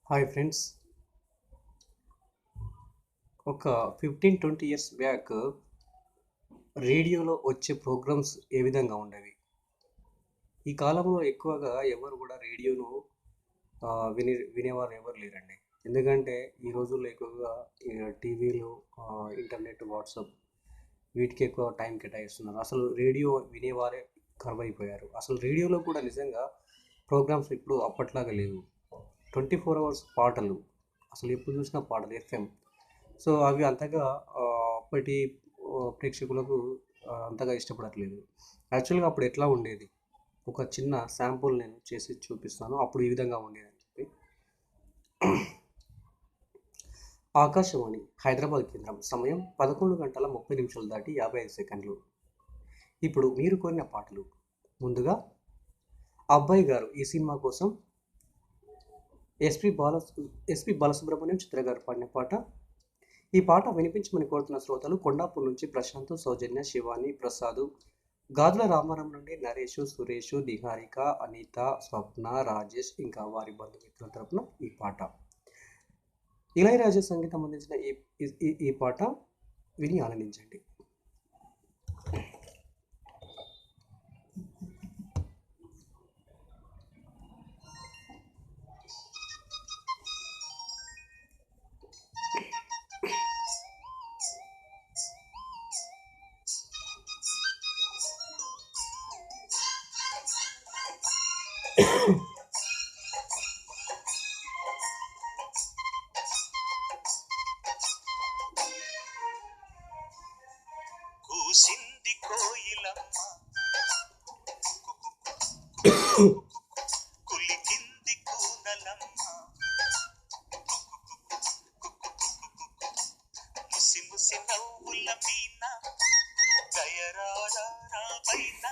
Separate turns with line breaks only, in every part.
Hi friends. ఒక 15-20 years back రేడియోలో వచ్చే ప్రోగ్రామ్స్ ఏ విధంగా ఉండేవి? ఈ కాలంలో ఎక్కువగా ఎవరు కూడా రేడియోను వినేవారు ఎవరు లేరండి. ఎందుకంటే ఈ రోజుల్లో ఎక్కువగా టీవీలు, ఇంటర్నెట్, వాట్సాప్ వీటికి ఎక్కువ టైం కేటాయిస్తున్నారు. అసలు రేడియో వినేవారే కరువైపోయారు. అసలు రేడియోలో కూడా నిజంగా ప్రోగ్రామ్స్ ఇప్పుడు అప్పట్లాగా లేవు. 24 అవర్స్ పాటలు, అసలు ఎప్పుడు చూసినా పాటలు, ఎఫ్ఎం. సో అవి అంతగా అప్పటి ప్రేక్షకులకు అంతగా ఇష్టపడట్లేదు. యాక్చువల్గా అప్పుడు ఎట్లా ఉండేది, ఒక చిన్న శాంపుల్ నేను చేసి చూపిస్తాను. అప్పుడు ఈ విధంగా ఉండేది అని చెప్పి. ఆకాశవాణి హైదరాబాద్ కేంద్రం, సమయం 11 గంటల 30 నిమిషాలు దాటి 55 సెకండ్లు. ఇప్పుడు మీరు కోరిన పాటలు. ముందుగా అబ్బాయి గారు ఈ సినిమా కోసం ఎస్పి బాలసుబ్రహ్మణ్యం చిత్ర గారు పాడిన పాట. ఈ పాట వినిపించమని కోరుతున్న శ్రోతలు కొండాపూర్ నుంచి ప్రశాంత్, సౌజన్య, శివాని, ప్రసాద్, గాజుల రామారం నుండి నరేష్, సురేష్, నిహారిక, అనిత, స్వప్న, రాజేష్, ఇంకా వారి బంధుమిత్రుల తరపున ఈ పాట. ఇళయరాజా సంగీతం అందించిన ఈ పాట విని ఆనందించండి.
కూసింది కోయిలమ్మ కులికింది కూనలమ్మ ముసి ముసి నవ్వుల మీన దయరాడా పైన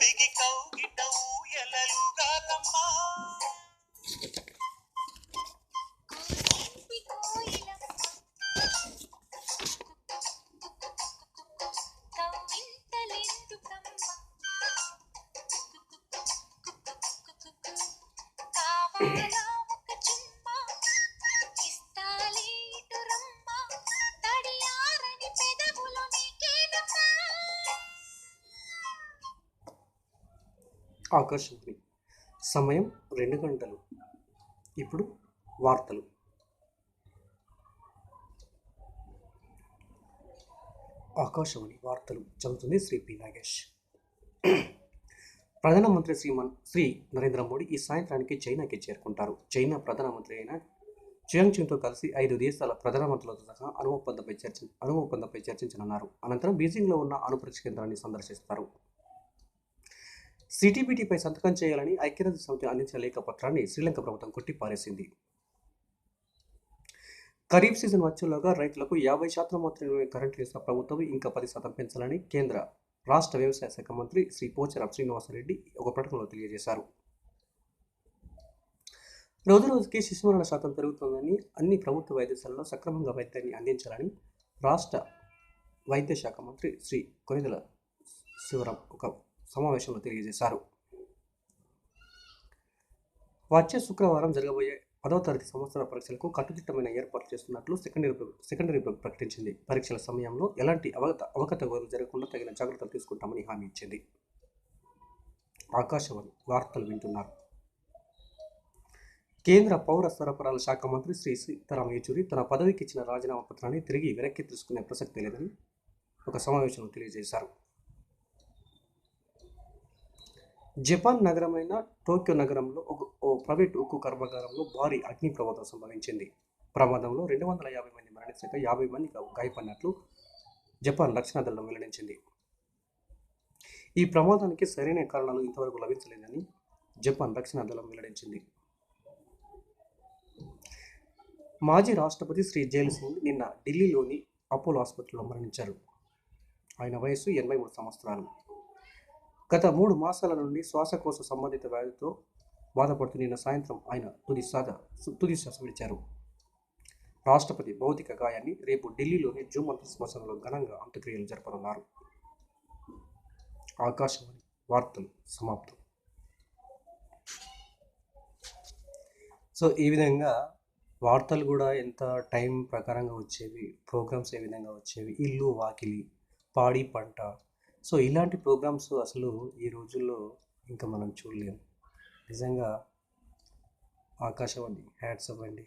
బిగి కౌగిట ఊయలలుగాలమ్మా.
ఆకాశవాణి సమయం 2 గంటలు. ఇప్పుడు వార్తలు. ఆకాశవాణి వార్తలు చదువుతుంది శ్రీ పి నాగేష్. ప్రధానమంత్రి శ్రీ నరేంద్ర మోడీ ఈ సాయంత్రానికి చైనాకి చేరుకుంటారు. చైనా ప్రధానమంత్రి అయిన చియాంగ్చింగ్తో కలిసి 5 దేశాల ప్రధానమంత్రులతో సహా అణు ఒప్పందంపై చర్చించనున్నారు. అనంతరం బీజింగ్లో ఉన్న అణు పరీక్ష కేంద్రాన్ని సందర్శిస్తారు. సిటీబీటీపై సంతకం చేయాలని ఐక్యరాజ్య సమితి అందించిన లేఖ పత్రాన్ని శ్రీలంక ప్రభుత్వం కొట్టిపారేసింది. ఖరీఫ్ సీజన్ వచ్చేలోగా రైతులకు 50% మాత్రమే కరెంటు ఇస్తున్న ప్రభుత్వం ఇంకా 10% పెంచాలని కేంద్ర రాష్ట్ర వ్యవసాయ శాఖ మంత్రి శ్రీ పోచారం శ్రీనివాసరెడ్డి ఒక ప్రకటనలో తెలియజేశారు. రోజురోజుకి శిశుమరణ శాతం పెరుగుతోందని, అన్ని ప్రభుత్వ వైద్యశాలలో సక్రమంగా వైద్యాన్ని అందించాలని రాష్ట్ర వైద్య శాఖ మంత్రి శ్రీ కొనిదెల శివరాం ఒక సమావేశంలో తెలియజేశారు. వచ్చే శుక్రవారం జరగబోయే 10వ తరగతి సంవత్సర పరీక్షలకు కట్టుదిట్టమైన ఏర్పాట్లు చేస్తున్నట్లు సెకండరీ ప్రకటించింది. పరీక్షల సమయంలో ఎలాంటి అవకతవకలు జరగకుండా తగిన జాగ్రత్తలు తీసుకుంటామని హామీ ఇచ్చింది. ఆకాశవాణి వార్తలు వింటున్నారు. కేంద్ర పౌర సరఫరాల శాఖ మంత్రి శ్రీ సీతారాం యేచూరి తన పదవికి ఇచ్చిన రాజీనామా పత్రాన్ని తిరిగి వెనక్కి తీసుకునే ప్రసక్తి లేదని ఒక సమావేశంలో తెలియజేశారు. జపాన్ నగరమైన టోక్యో నగరంలో ఓ ప్రైవేటు ఉక్కు కర్మాగారంలో భారీ అగ్ని ప్రమాదం సంభవించింది. ప్రమాదంలో 250 మంది మరణించగా 50 మంది గాయపడినట్లు జపాన్ రక్షణ దళం వెల్లడించింది. ఈ ప్రమాదానికి సరైన కారణాలు ఇంతవరకు లభించలేదని జపాన్ రక్షణ దళం వెల్లడించింది. మాజీ రాష్ట్రపతి శ్రీ జైల్ సింగ్ నిన్న ఢిల్లీలోని అపోలో ఆసుపత్రిలో మరణించారు. ఆయన వయసు 83 సంవత్సరాలు. గత 3 మాసాల నుండి శ్వాసకోశ సంబంధిత వ్యాధితో బాధపడుతూ నిన్న సాయంత్రం ఆయన తుది శ్వాస విడిచారు. రాష్ట్రపతి భౌతిక గాయాన్ని రేపు ఢిల్లీలోని జూమంత్ శ్మశానంలో ఘనంగా అంత్యక్రియలు జరపనున్నారు. ఆకాశవాణి వార్తలు సమాప్తం. సో ఈ విధంగా వార్తలు కూడా ఎంత టైం ప్రకారంగా వచ్చేవి, ప్రోగ్రామ్స్ ఏ విధంగా వచ్చేవి, ఇల్లు వాకిలి, పాడి పంట. సో ఇలాంటి ప్రోగ్రామ్స్ అసలు ఈ రోజుల్లో ఇంకా మనం చూడలేము. నిజంగా ఆకాశవాణి హ్యాట్స్ ఆఫ్ అండి.